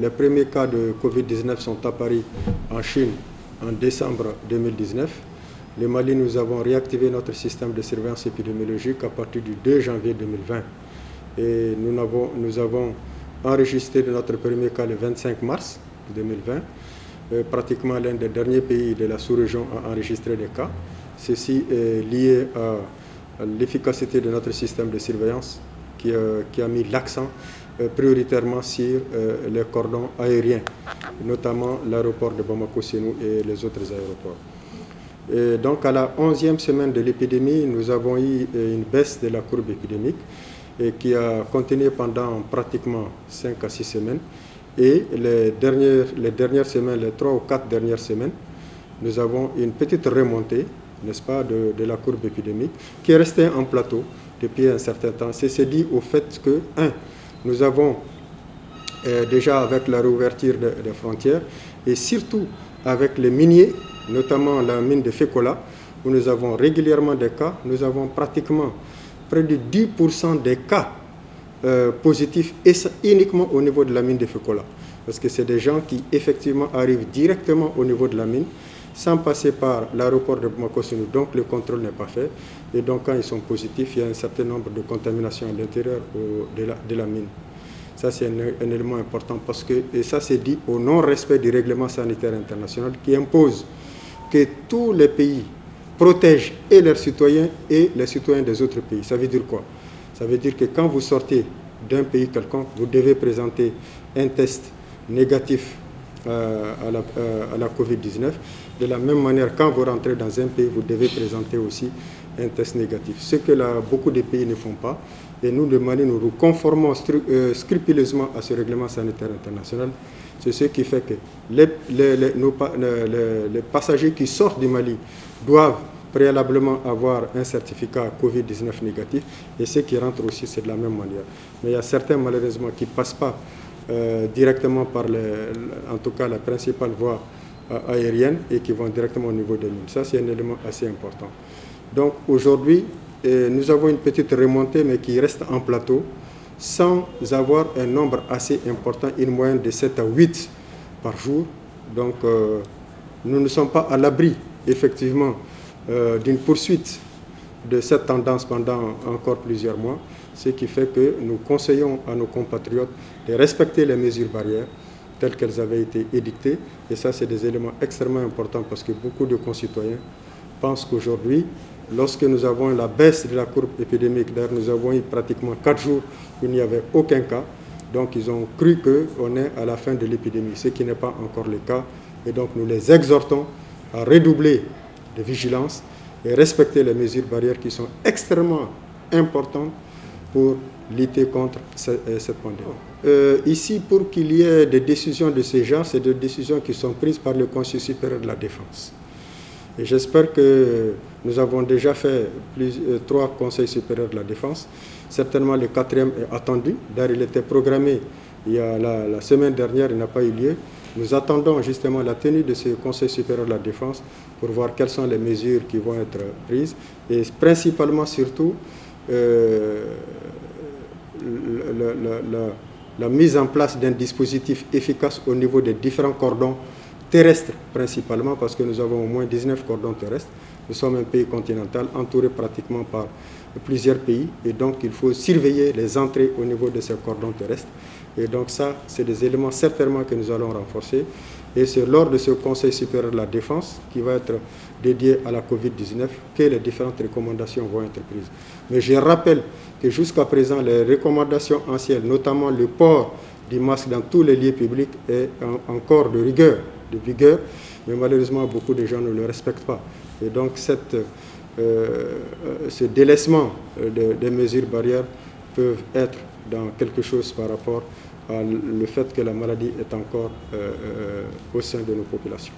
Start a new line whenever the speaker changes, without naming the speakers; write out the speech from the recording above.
les premiers cas de Covid-19 sont apparus en Chine en décembre 2019. Le Mali, nous avons réactivé notre système de surveillance épidémiologique à partir du 2 janvier 2020. Et nous avons enregistré notre premier cas le 25 mars 2020. Pratiquement l'un des derniers pays de la sous-région à enregistrer des cas. Ceci est lié à l'efficacité de notre système de surveillance qui a mis l'accent prioritairement sur les cordons aériens, notamment l'aéroport de Bamako-Sénou et les autres aéroports. Et donc à la 11e semaine de l'épidémie, nous avons eu une baisse de la courbe épidémique et qui a continué pendant pratiquement 5 à 6 semaines. Et les dernières semaines, les 3 ou 4 dernières semaines, nous avons une petite remontée, n'est-ce pas, de la courbe épidémique qui est restée en plateau depuis un certain temps. C'est dû au fait que, nous avons déjà avec la réouverture des frontières et surtout avec les miniers, notamment la mine de Fekola, où nous avons régulièrement des cas. Nous avons pratiquement près de 10% des cas positifs et uniquement au niveau de la mine de Fekola. Parce que c'est des gens qui effectivement arrivent directement au niveau de la mine sans passer par l'aéroport de Bamako-Sénou. Donc le contrôle n'est pas fait. Et donc quand ils sont positifs, il y a un certain nombre de contaminations à l'intérieur de la mine. Ça c'est un élément important parce que, et ça c'est dit au non-respect du règlement sanitaire international qui impose que tous les pays protègent et leurs citoyens et les citoyens des autres pays. Ça veut dire quoi? Ça veut dire que quand vous sortez d'un pays quelconque, vous devez présenter un test négatif à la Covid-19. De la même manière, quand vous rentrez dans un pays, vous devez présenter aussi un test négatif. Ce que beaucoup de pays ne font pas. Et nous, le Mali, nous nous conformons scrupuleusement à ce règlement sanitaire international. C'est ce qui fait que les passagers qui sortent du Mali doivent préalablement avoir un certificat Covid-19 négatif. Et ceux qui rentrent aussi, c'est de la même manière. Mais il y a certains, malheureusement, qui ne passent pas directement par, en tout cas, la principale voie aérienne et qui vont directement au niveau des mines. Ça, c'est un élément assez important. Donc, aujourd'hui, nous avons une petite remontée, mais qui reste en plateau, sans avoir un nombre assez important, une moyenne de 7 à 8 par jour. Donc, nous ne sommes pas à l'abri, effectivement, d'une poursuite de cette tendance pendant encore plusieurs mois, ce qui fait que nous conseillons à nos compatriotes de respecter les mesures barrières telles qu'elles avaient été édictées. Et ça, c'est des éléments extrêmement importants parce que beaucoup de concitoyens pensent qu'aujourd'hui, lorsque nous avons la baisse de la courbe épidémique, d'ailleurs nous avons eu pratiquement 4 jours où il n'y avait aucun cas, donc ils ont cru qu'on est à la fin de l'épidémie, ce qui n'est pas encore le cas. Et donc nous les exhortons à redoubler de vigilance et respecter les mesures barrières qui sont extrêmement importantes pour lutter contre cette pandémie. Ici, pour qu'il y ait des décisions de ce genre, c'est des décisions qui sont prises par le Conseil supérieur de la défense. Et j'espère que nous avons déjà fait 3 conseils supérieurs de la défense. Certainement, le 4e est attendu. D'ailleurs, il était programmé il y a la semaine dernière, il n'a pas eu lieu. Nous attendons justement la tenue de ce Conseil supérieur de la défense pour voir quelles sont les mesures qui vont être prises. Et principalement, surtout, la mise en place d'un dispositif efficace au niveau des différents cordons terrestres principalement, parce que nous avons au moins 19 cordons terrestres. Nous sommes un pays continental entouré pratiquement par plusieurs pays et donc il faut surveiller les entrées au niveau de ces cordons terrestres. Et donc ça, c'est des éléments certainement que nous allons renforcer. Et c'est lors de ce Conseil supérieur de la défense qui va être dédié à la Covid-19 que les différentes recommandations vont être prises. Mais je rappelle que jusqu'à présent, les recommandations anciennes, notamment le port du masque dans tous les lieux publics, est encore de rigueur, de vigueur, mais malheureusement, beaucoup de gens ne le respectent pas. Et donc, ce délaissement des mesures barrières peuvent être dans quelque chose par rapport au fait que la maladie est encore au sein de nos populations.